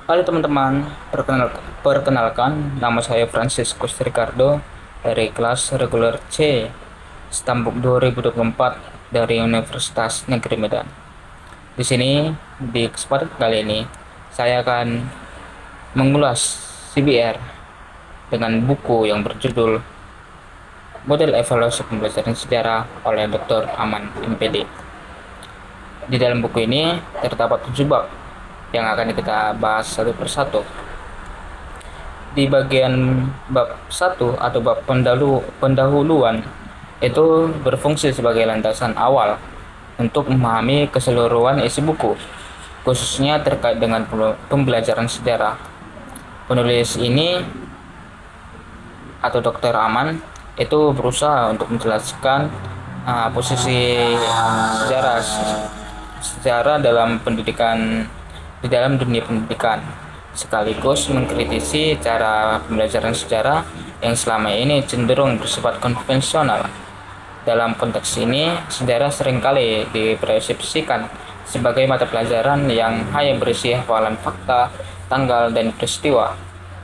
Halo teman-teman, perkenalkan nama saya Franciscus Ricardo dari kelas reguler C Stambuk 2024 dari Universitas Negeri Medan. Di sini, di kesempatan kali ini, saya akan mengulas CBR dengan buku yang berjudul Model Evaluasi Pembelajaran Sejarah oleh Dr. Aman MPD. Di dalam buku ini terdapat 7 bab yang akan kita bahas satu persatu. Di bagian bab 1 atau bab pendahuluan itu berfungsi sebagai landasan awal untuk memahami keseluruhan isi buku, khususnya terkait dengan pembelajaran sejarah. Penulis ini atau Dr. Aman itu berusaha untuk menjelaskan posisi sejarah sejarah dalam pendidikan di dalam dunia pendidikan, sekaligus mengkritisi cara pembelajaran sejarah yang selama ini cenderung bersifat konvensional. Dalam konteks ini, sejarah seringkali dipersepsikan sebagai mata pelajaran yang hanya berisi hafalan fakta, tanggal, dan peristiwa,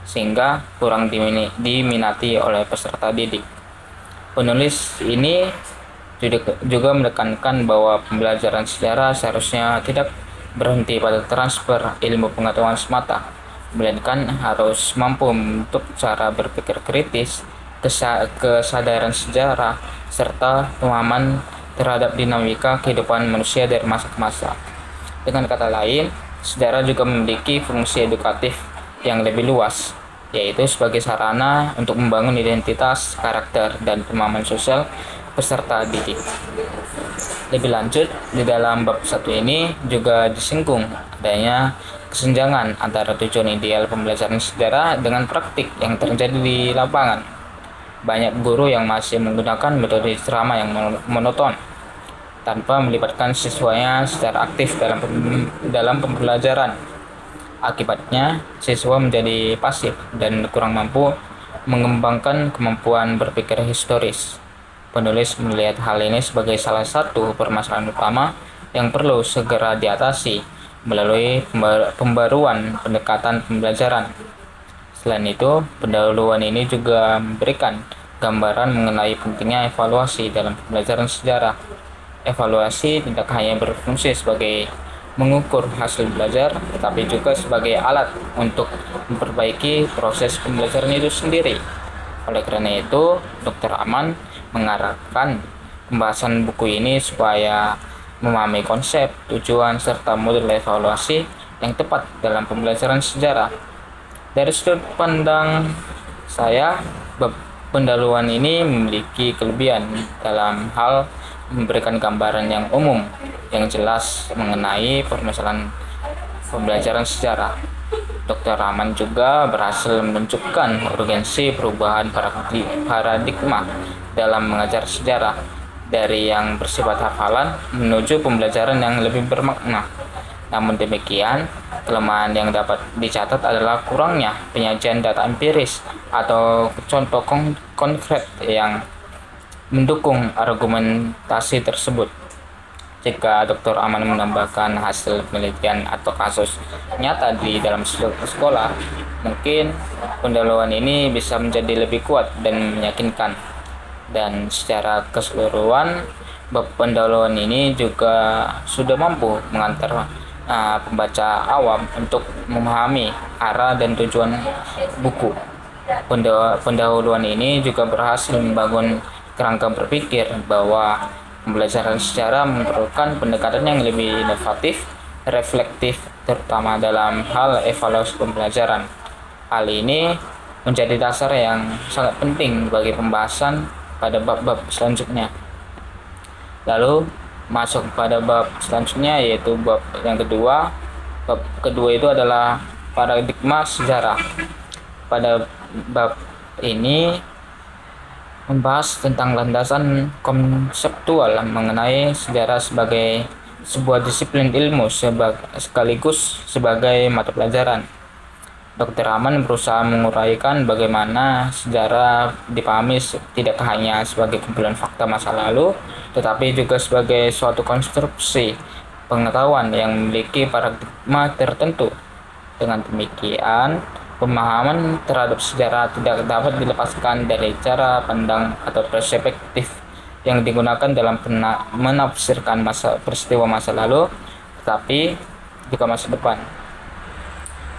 sehingga kurang diminati oleh peserta didik. Penulis ini juga menekankan bahwa pembelajaran sejarah seharusnya tidak berhenti pada transfer ilmu pengetahuan semata, melainkan harus mampu membentuk cara berpikir kritis, kesadaran sejarah, serta pemahaman terhadap dinamika kehidupan manusia dari masa ke masa. Dengan kata lain, sejarah juga memiliki fungsi edukatif yang lebih luas, yaitu sebagai sarana untuk membangun identitas, karakter, dan pemahaman sosial peserta didik. Lebih lanjut, di dalam bab 1 ini juga disinggung adanya kesenjangan antara tujuan ideal pembelajaran sejarah dengan praktik yang terjadi di lapangan. Banyak guru yang masih menggunakan metode ceramah yang monoton tanpa melibatkan siswanya secara aktif dalam pembelajaran. Akibatnya, siswa menjadi pasif dan kurang mampu mengembangkan kemampuan berpikir historis. Penulis melihat hal ini sebagai salah satu permasalahan utama yang perlu segera diatasi melalui pembaruan pendekatan pembelajaran. Selain itu, pendahuluan ini juga memberikan gambaran mengenai pentingnya evaluasi dalam pembelajaran sejarah. Evaluasi tidak hanya berfungsi sebagai mengukur hasil belajar, tetapi juga sebagai alat untuk memperbaiki proses pembelajaran itu sendiri. Oleh karena itu, Dr. Aman mengarahkan pembahasan buku ini supaya memahami konsep, tujuan, serta model evaluasi yang tepat dalam pembelajaran sejarah. Dari sudut pandang saya, pendahuluan ini memiliki kelebihan dalam hal memberikan gambaran yang umum, yang jelas mengenai permasalahan pembelajaran sejarah. Dr. Rahman juga berhasil menunjukkan urgensi perubahan paradigma dalam mengajar sejarah dari yang bersifat hafalan menuju pembelajaran yang lebih bermakna. Namun demikian, kelemahan yang dapat dicatat adalah kurangnya penyajian data empiris atau contoh konkret yang mendukung argumentasi tersebut. Jika Dr. Aman menambahkan hasil penelitian atau kasus nyata di dalam sekolah, mungkin pendahuluan ini bisa menjadi lebih kuat dan meyakinkan. Dan secara keseluruhan, bab pendahuluan ini juga sudah mampu mengantar pembaca awam untuk memahami arah dan tujuan buku. Pendahuluan ini juga berhasil membangun kerangka berpikir bahwa pembelajaran sejarah memerlukan pendekatan yang lebih inovatif, reflektif, terutama dalam hal evaluasi pembelajaran. Hal ini menjadi dasar yang sangat penting bagi pembahasan pada bab-bab selanjutnya. Lalu masuk pada bab selanjutnya, yaitu bab yang kedua. Bab kedua itu adalah paradigma sejarah. Pada bab ini membahas tentang landasan konseptual mengenai sejarah sebagai sebuah disiplin ilmu sekaligus sebagai mata pelajaran. Dr. Rahman berusaha menguraikan bagaimana sejarah dipahami tidak hanya sebagai kumpulan fakta masa lalu, tetapi juga sebagai suatu konstruksi pengetahuan yang memiliki paradigma tertentu. Dengan demikian, pemahaman terhadap sejarah tidak dapat dilepaskan dari cara pandang atau perspektif yang digunakan dalam menafsirkan peristiwa masa lalu, tetapi juga masa depan.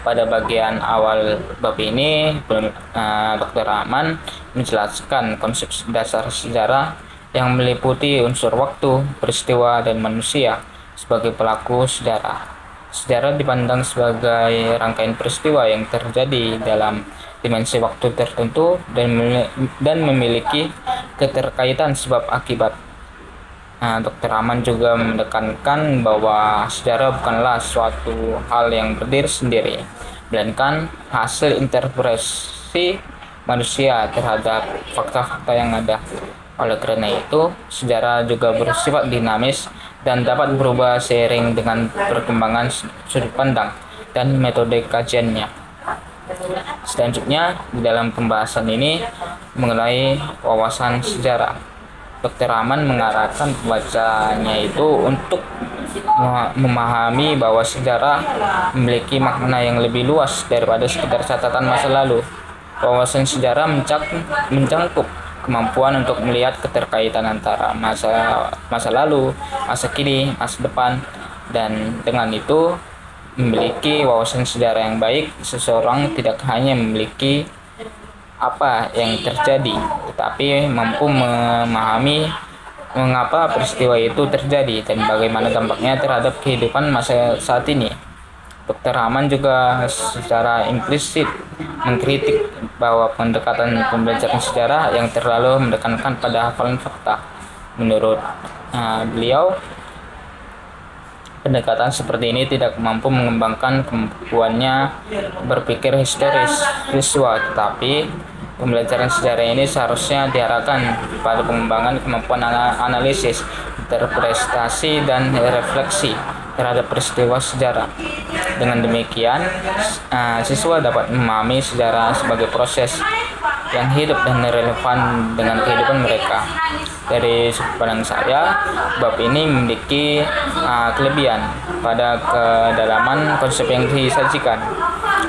Pada bagian awal bab ini, Dr. Rahman menjelaskan konsep dasar sejarah yang meliputi unsur waktu, peristiwa, dan manusia sebagai pelaku sejarah. Sejarah dipandang sebagai rangkaian peristiwa yang terjadi dalam dimensi waktu tertentu dan memiliki keterkaitan sebab akibat. Dr. Rahman juga menekankan bahwa sejarah bukanlah suatu hal yang berdiri sendiri, melainkan hasil interpretasi manusia terhadap fakta-fakta yang ada. Oleh karena itu, sejarah juga bersifat dinamis dan dapat berubah seiring dengan perkembangan sudut pandang dan metode kajiannya. Selanjutnya, di dalam pembahasan ini mengenai wawasan sejarah, Dr. Rahman mengarahkan pembacanya itu untuk memahami bahwa sejarah memiliki makna yang lebih luas daripada sekedar catatan masa lalu. Wawasan sejarah mencangkup kemampuan untuk melihat keterkaitan antara masa lalu, masa kini, masa depan, dan dengan itu memiliki wawasan sejarah yang baik. Seseorang tidak hanya memiliki apa yang terjadi, tetapi mampu memahami mengapa peristiwa itu terjadi dan bagaimana dampaknya terhadap kehidupan masa saat ini. Dr. Rahman juga secara implisit mengkritik bahwa pendekatan pembelajaran sejarah yang terlalu menekankan pada hafalan fakta. Menurut beliau, pendekatan seperti ini tidak mampu mengembangkan kemampuannya berpikir historis siswa, tetapi pembelajaran sejarah ini seharusnya diarahkan pada pengembangan kemampuan analisis, interpretasi, dan refleksi terhadap peristiwa sejarah. Dengan demikian, siswa dapat memahami sejarah sebagai proses yang hidup dan relevan dengan kehidupan mereka. Dari sudut pandang saya, bab ini memiliki kelebihan pada kedalaman konsep yang disajikan.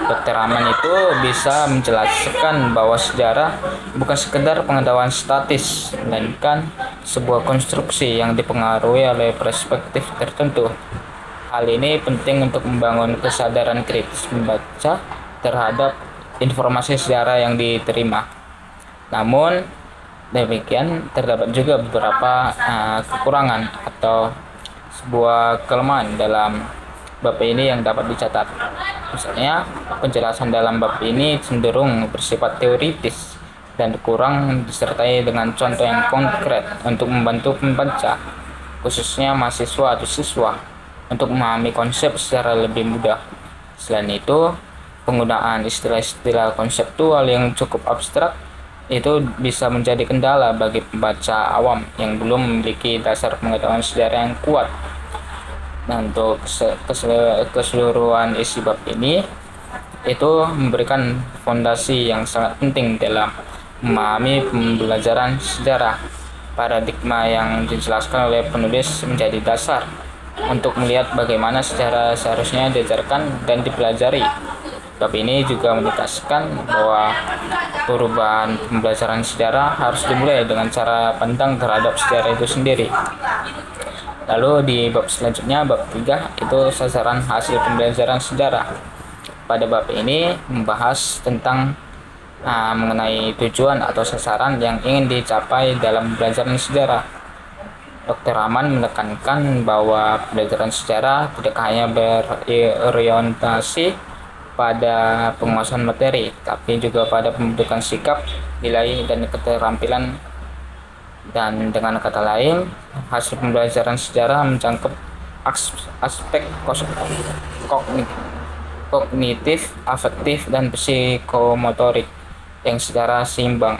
Dr. Rahman itu bisa menjelaskan bahwa sejarah bukan sekedar pengetahuan statis, melainkan sebuah konstruksi yang dipengaruhi oleh perspektif tertentu. Hal ini penting untuk membangun kesadaran kritis membaca terhadap informasi sejarah yang diterima. Namun demikian, terdapat juga beberapa kekurangan atau sebuah kelemahan dalam bab ini yang dapat dicatat. Misalnya, penjelasan dalam bab ini cenderung bersifat teoritis dan kurang disertai dengan contoh yang konkret untuk membantu pembaca, khususnya mahasiswa atau siswa, untuk memahami konsep secara lebih mudah. Selain itu, penggunaan istilah-istilah konseptual yang cukup abstrak itu bisa menjadi kendala bagi pembaca awam yang belum memiliki dasar pengetahuan sejarah yang kuat. Nah, untuk keseluruhan isi bab ini itu memberikan fondasi yang sangat penting dalam memahami pembelajaran sejarah. Paradigma yang dijelaskan oleh penulis menjadi dasar untuk melihat bagaimana sejarah seharusnya diajarkan dan dipelajari. Bab ini juga menegaskan bahwa perubahan pembelajaran sejarah harus dimulai dengan cara pandang terhadap sejarah itu sendiri. Lalu di bab selanjutnya, bab 3, itu sasaran hasil pembelajaran sejarah. Pada bab ini membahas tentang mengenai tujuan atau sasaran yang ingin dicapai dalam pembelajaran sejarah. Dr. Rahman menekankan bahwa pembelajaran sejarah tidak hanya berorientasi pada penguasaan materi, tapi juga pada pembentukan sikap, nilai, dan keterampilan. Dan dengan kata lain, hasil pembelajaran sejarah mencakup aspek kognitif, afektif, dan psikomotorik yang secara seimbang.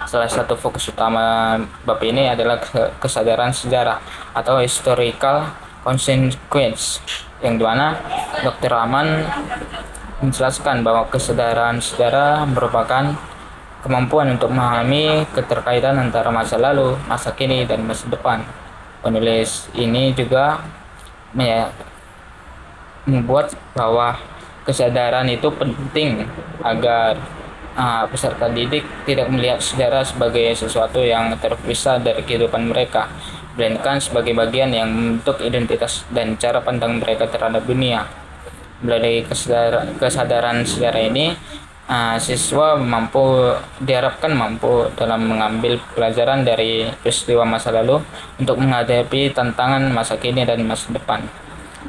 Salah satu fokus utama bab ini adalah kesadaran sejarah atau historical consequence, yang dimana Dr. Rahman menjelaskan bahwa kesadaran sejarah merupakan kemampuan untuk memahami keterkaitan antara masa lalu, masa kini, dan masa depan. Penulis ini juga membuat bahwa kesadaran itu penting agar peserta didik tidak melihat sejarah sebagai sesuatu yang terpisah dari kehidupan mereka, melainkan sebagai bagian yang membentuk identitas dan cara pandang mereka terhadap dunia. Melalui kesadaran sejarah ini, siswa diharapkan mampu dalam mengambil pelajaran dari peristiwa masa lalu untuk menghadapi tantangan masa kini dan masa depan.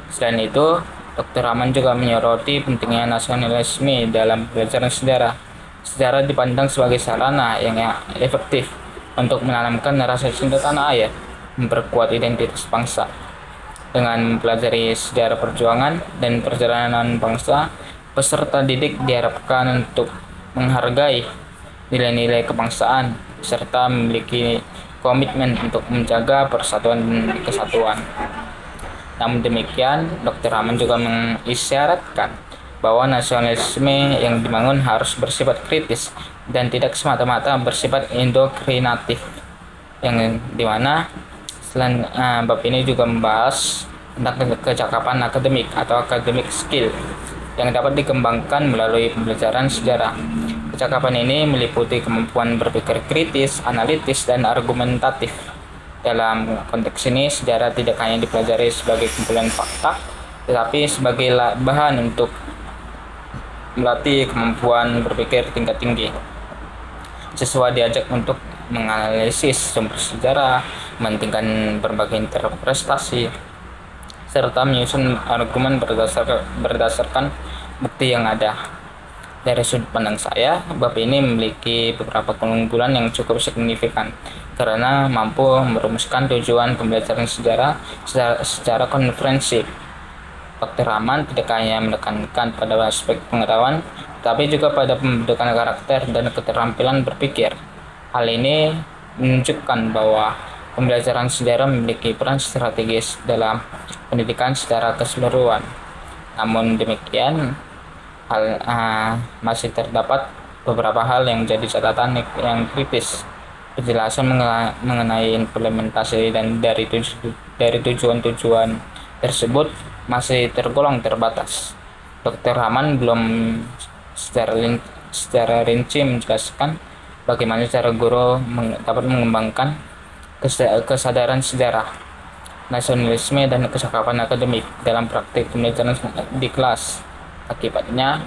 Selain itu, Dr. Rahman juga menyoroti pentingnya nasionalisme dalam pelajaran sejarah. Sejarah dipandang sebagai sarana yang efektif untuk menanamkan rasa cinta tanah air, memperkuat identitas bangsa. Dengan mempelajari sejarah perjuangan dan perjalanan bangsa, peserta didik diharapkan untuk menghargai nilai-nilai kebangsaan serta memiliki komitmen untuk menjaga persatuan dan kesatuan. Namun demikian, Dr. Rahman juga mengisyaratkan bahwa nasionalisme yang dibangun harus bersifat kritis dan tidak semata-mata bersifat indoktrinatif, yang dimana selain bab ini juga membahas tentang kecakapan akademik atau academic skill yang dapat dikembangkan melalui pembelajaran sejarah. Kecakapan ini meliputi kemampuan berpikir kritis, analitis, dan argumentatif. Dalam konteks ini, sejarah tidak hanya dipelajari sebagai kumpulan fakta, tetapi sebagai bahan untuk melatih kemampuan berpikir tingkat tinggi. Siswa diajak untuk menganalisis sumber sejarah, mementingkan berbagai interpretasi, serta menyusun argumen berdasarkan bukti yang ada. Dari sudut pandang saya, bab ini memiliki beberapa keunggulan yang cukup signifikan karena mampu merumuskan tujuan pembelajaran sejarah secara konferensif. Dr. Rahman tidak hanya menekankan pada aspek pengetahuan, tapi juga pada pembentukan karakter dan keterampilan berpikir. Hal ini menunjukkan bahwa pembelajaran sejarah memiliki peran strategis dalam pendidikan secara keseluruhan. Namun demikian, masih terdapat beberapa hal yang jadi catatan yang kritis. Penjelasan mengenai implementasi dan dari tujuan-tujuan tersebut masih tergolong terbatas. Dr. Rahman belum secara rinci menjelaskan bagaimana cara guru dapat mengembangkan kesadaran sejarah, nasionalisme, dan kecakapan akademik dalam praktik pembelajaran di kelas. Akibatnya,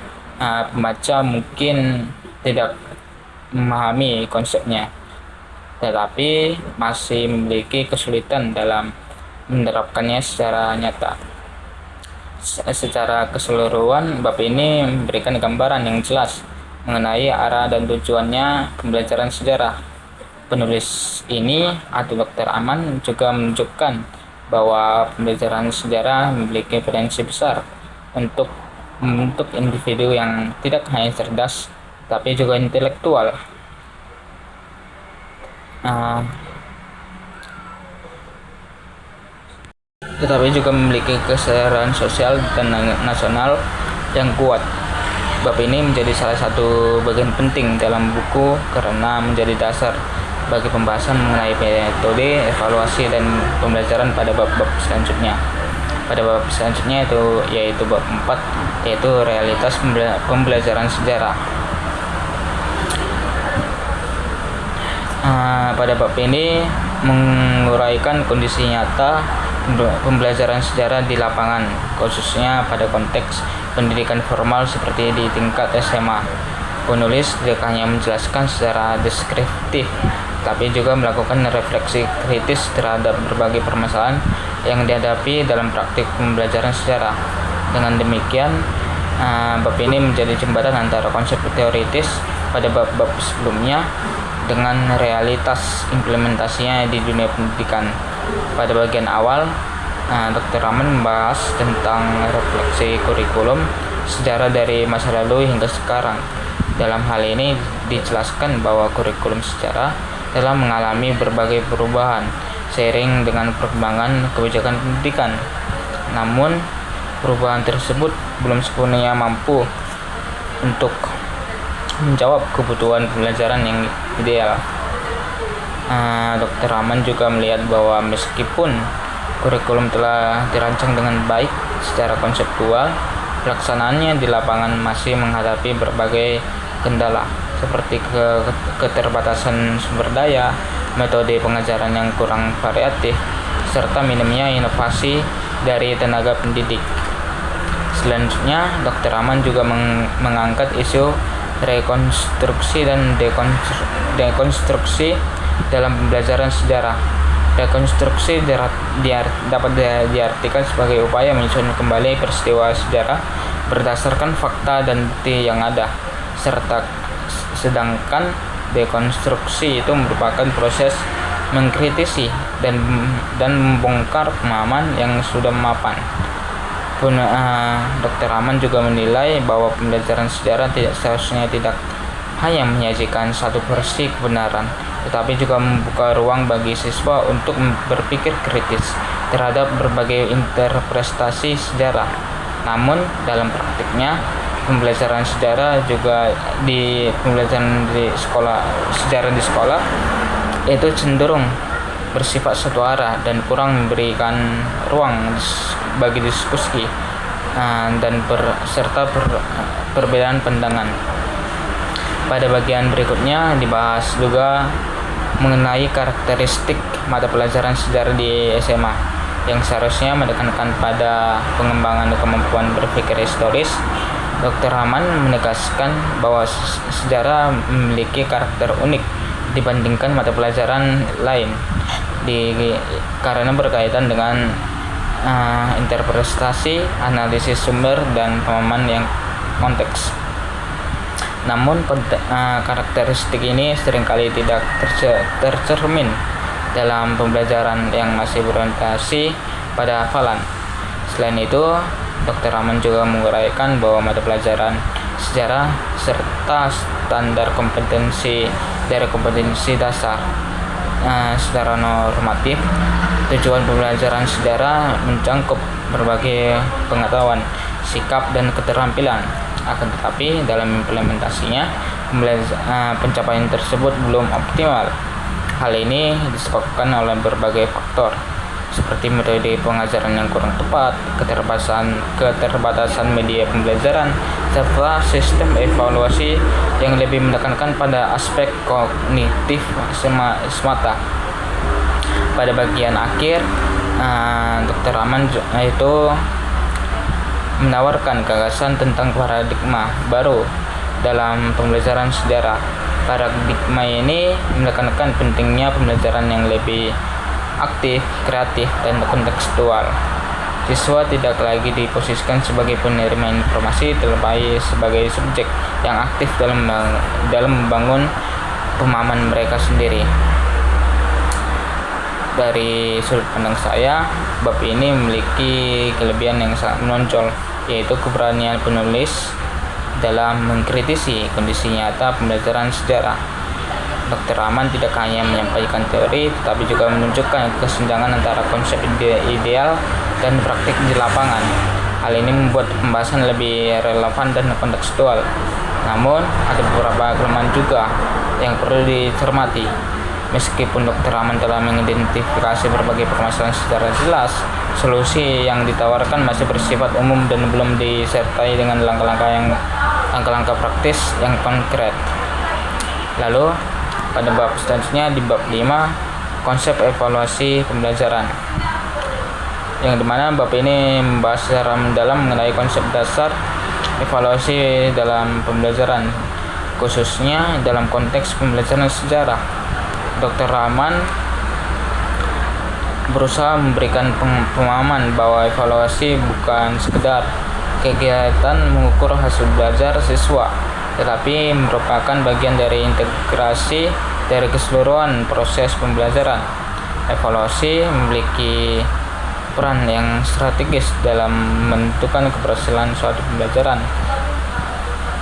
pembaca mungkin tidak memahami konsepnya, tetapi masih memiliki kesulitan dalam menerapkannya secara nyata. Secara keseluruhan, bab ini memberikan gambaran yang jelas mengenai arah dan tujuannya pembelajaran sejarah. Penulis ini atau Dr. Aman juga menunjukkan bahwa pembelajaran sejarah memiliki potensi besar untuk membentuk individu yang tidak hanya cerdas tapi juga intelektual. Tetapi juga memiliki kesadaran sosial dan nasional yang kuat. Bab ini menjadi salah satu bagian penting dalam buku karena menjadi dasar bagi pembahasan mengenai metode, evaluasi, dan pembelajaran pada bab-bab selanjutnya. Pada bab selanjutnya yaitu bab 4, yaitu realitas pembelajaran sejarah. Pada bab ini menguraikan kondisi nyata pembelajaran sejarah di lapangan, khususnya pada konteks pendidikan formal seperti di tingkat SMA. Penulis tidak hanya menjelaskan secara deskriptif, tapi juga melakukan refleksi kritis terhadap berbagai permasalahan yang dihadapi dalam praktik pembelajaran sejarah. Dengan demikian, bab ini menjadi jembatan antara konsep teoritis pada bab-bab sebelumnya dengan realitas implementasinya di dunia pendidikan. Pada bagian awal, Dr. Rahman membahas tentang refleksi kurikulum sejarah dari masa lalu hingga sekarang. Dalam hal ini dijelaskan bahwa kurikulum sejarah telah mengalami berbagai perubahan seiring dengan perkembangan kebijakan pendidikan. Namun, perubahan tersebut belum sepenuhnya mampu untuk menjawab kebutuhan pembelajaran yang ideal. Dr. Rahman juga melihat bahwa meskipun kurikulum telah dirancang dengan baik, Secara konseptual, pelaksanaannya di lapangan masih menghadapi berbagai kendala seperti keterbatasan sumber daya, metode pengajaran yang kurang variatif, serta minimnya inovasi dari tenaga pendidik. Selanjutnya, Dr. Aman juga mengangkat isu rekonstruksi dan dekonstruksi dalam pembelajaran sejarah. Rekonstruksi dapat diartikan sebagai upaya menyusun kembali peristiwa sejarah berdasarkan fakta dan bukti yang ada, sedangkan dekonstruksi itu merupakan proses mengkritisi dan membongkar pemahaman yang sudah mapan. Dr. Aman juga menilai bahwa pembelajaran sejarah seharusnya tidak hanya menyajikan satu versi kebenaran, tetapi juga membuka ruang bagi siswa untuk berpikir kritis terhadap berbagai interpretasi sejarah. Namun dalam praktiknya, pembelajaran sejarah juga sejarah di sekolah itu cenderung bersifat satu arah dan kurang memberikan ruang bagi diskusi dan serta perbedaan pandangan. Pada bagian berikutnya dibahas juga mengenai karakteristik mata pelajaran sejarah di SMA yang seharusnya menekankan pada pengembangan kemampuan berpikir historis. Dr. Aman menegaskan bahwa sejarah memiliki karakter unik dibandingkan mata pelajaran lain karena berkaitan dengan interpretasi, analisis sumber, dan pemahaman yang konteks. Namun karakteristik ini seringkali tidak tercermin dalam pembelajaran yang masih berorientasi pada hafalan. Selain itu, Dr. Aman juga menguraikan bahwa mata pelajaran sejarah serta standar kompetensi dari kompetensi dasar secara normatif. Tujuan pembelajaran sejarah mencakup berbagai pengetahuan, sikap, dan keterampilan. Akan tetapi dalam implementasinya pencapaian tersebut belum optimal. Hal ini disebabkan oleh berbagai faktor seperti metode pengajaran yang kurang tepat, keterbatasan media pembelajaran, serta sistem evaluasi yang lebih menekankan pada aspek kognitif semata. Pada bagian akhir, Dr. Aman itu menawarkan gagasan tentang paradigma baru dalam pembelajaran sejarah. Paradigma ini menekankan pentingnya pembelajaran yang lebih aktif, kreatif, dan kontekstual. Siswa tidak lagi diposisikan sebagai penerima informasi, tetapi sebagai subjek yang aktif dalam membangun pemahaman mereka sendiri. Dari sudut pandang saya, bab ini memiliki kelebihan yang sangat menonjol, yaitu keberanian penulis dalam mengkritisi kondisi nyata pembelajaran sejarah. Dr. Aman tidak hanya menyampaikan teori, tetapi juga menunjukkan kesenjangan antara konsep ideal dan praktik di lapangan. Hal ini membuat pembahasan lebih relevan dan kontekstual. Namun, ada beberapa kelemahan juga yang perlu dicermati. Meskipun Dr. Aman telah mengidentifikasi berbagai permasalahan secara jelas, solusi yang ditawarkan masih bersifat umum dan belum disertai dengan langkah-langkah praktis yang konkret. Lalu, pada bab selanjutnya di bab 5, konsep evaluasi pembelajaran, yang dimana bab ini membahas secara mendalam mengenai konsep dasar evaluasi dalam pembelajaran, khususnya dalam konteks pembelajaran sejarah. Dr. Aman berusaha memberikan pemahaman bahwa evaluasi bukan sekedar kegiatan mengukur hasil belajar siswa, tetapi merupakan bagian dari integrasi dari keseluruhan proses pembelajaran. Evaluasi memiliki peran yang strategis dalam menentukan keberhasilan suatu pembelajaran.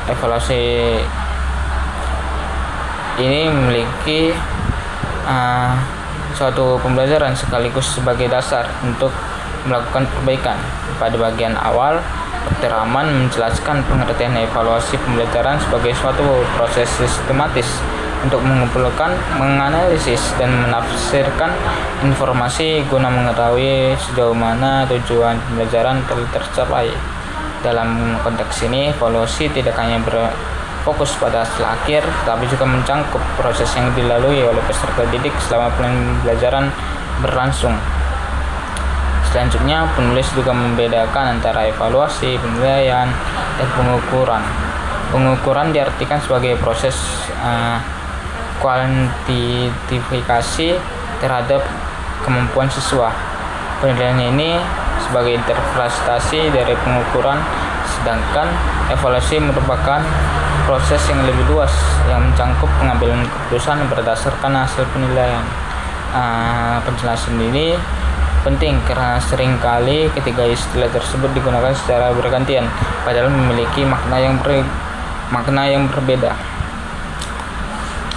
Evaluasi ini memiliki suatu pembelajaran sekaligus sebagai dasar untuk melakukan perbaikan. Pada bagian awal, Dr. Aman menjelaskan pengertian evaluasi pembelajaran sebagai suatu proses sistematis untuk mengumpulkan, menganalisis, dan menafsirkan informasi guna mengetahui sejauh mana tujuan pembelajaran telah tercapai. Dalam konteks ini, evaluasi tidak hanya berfokus pada hasil akhir, tetapi juga mencangkup proses yang dilalui oleh peserta didik selama pembelajaran berlangsung. Selanjutnya, penulis juga membedakan antara evaluasi, penilaian, dan pengukuran. Pengukuran diartikan sebagai proses kuantifikasi terhadap kemampuan siswa. Penilaian ini sebagai interpretasi dari pengukuran, sedangkan evaluasi merupakan proses yang lebih luas yang mencangkup pengambilan keputusan berdasarkan hasil penilaian. Penjelasan ini penting karena seringkali ketiga istilah tersebut digunakan secara bergantian, padahal memiliki makna yang berbeda.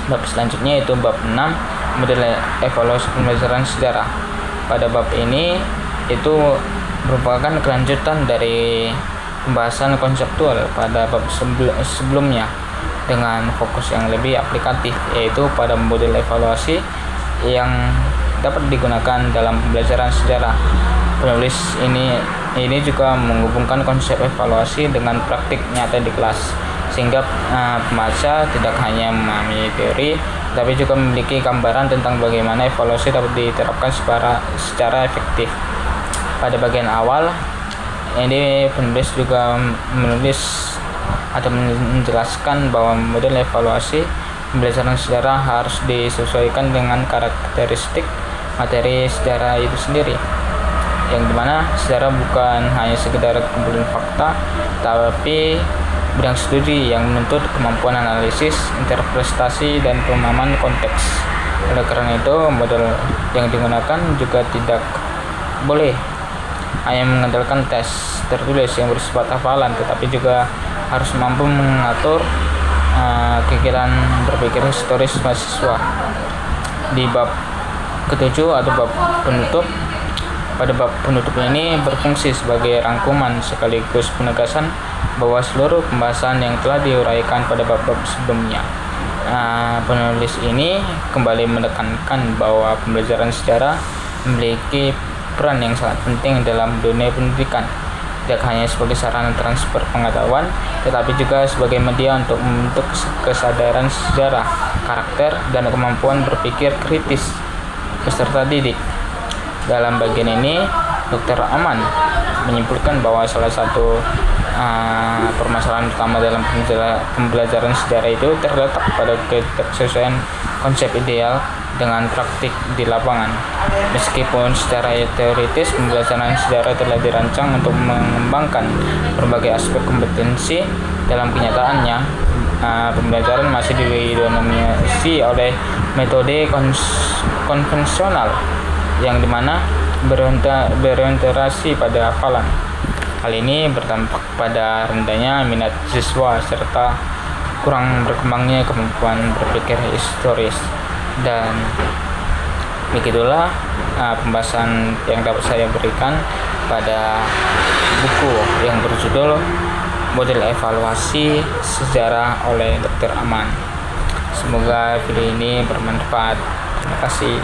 Bab selanjutnya yaitu bab 6, model evaluasi pembelajaran sejarah. Pada bab ini itu merupakan kelanjutan dari pembahasan konseptual pada bab sebelumnya dengan fokus yang lebih aplikatif, yaitu pada model evaluasi yang dapat digunakan dalam pembelajaran sejarah. Penulis ini juga menghubungkan konsep evaluasi dengan praktik nyata di kelas, sehingga pembaca tidak hanya memahami teori, tapi juga memiliki gambaran tentang bagaimana evaluasi dapat diterapkan secara efektif. Pada bagian awal ini, penulis juga menulis atau menjelaskan bahwa model evaluasi pembelajaran sejarah harus disesuaikan dengan karakteristik materi sejarah itu sendiri, yang dimana sejarah bukan hanya sekedar kumpulan fakta, tapi bidang studi yang menuntut kemampuan analisis, interpretasi, dan pemahaman konteks. Oleh karena itu, model yang digunakan juga tidak boleh hanya mengandalkan tes tertulis yang bersifat hafalan, tetapi juga harus mampu mengatur kegiatan berpikir historis mahasiswa. Di bab ketujuh atau bab penutup, pada bab penutup ini berfungsi sebagai rangkuman sekaligus penegasan bahwa seluruh pembahasan yang telah diuraikan pada bab-bab sebelumnya. Penulis ini kembali menekankan bahwa pembelajaran sejarah memiliki peran yang sangat penting dalam dunia pendidikan, tidak hanya sebagai sarana transfer pengetahuan, tetapi juga sebagai media untuk membentuk kesadaran sejarah, karakter, dan kemampuan berpikir kritis peserta didik. Dalam bagian ini, Dr. Aman menyimpulkan bahwa salah satu permasalahan utama dalam pembelajaran sejarah itu terletak pada ketidaksesuaian konsep ideal dengan praktik di lapangan. Meskipun secara teoritis pembelajaran sejarah telah dirancang untuk mengembangkan berbagai aspek kompetensi, dalam kenyataannya pembelajaran masih didominasi oleh metode konvensional yang dimana berorientasi pada hafalan. Hal ini berdampak pada rendahnya minat siswa serta kurang berkembangnya kemampuan berpikir historis. Dan begitulah pembahasan yang dapat saya berikan pada buku yang berjudul Model Evaluasi Sejarah oleh Dr. Aman. Semoga video ini bermanfaat. Terima kasih.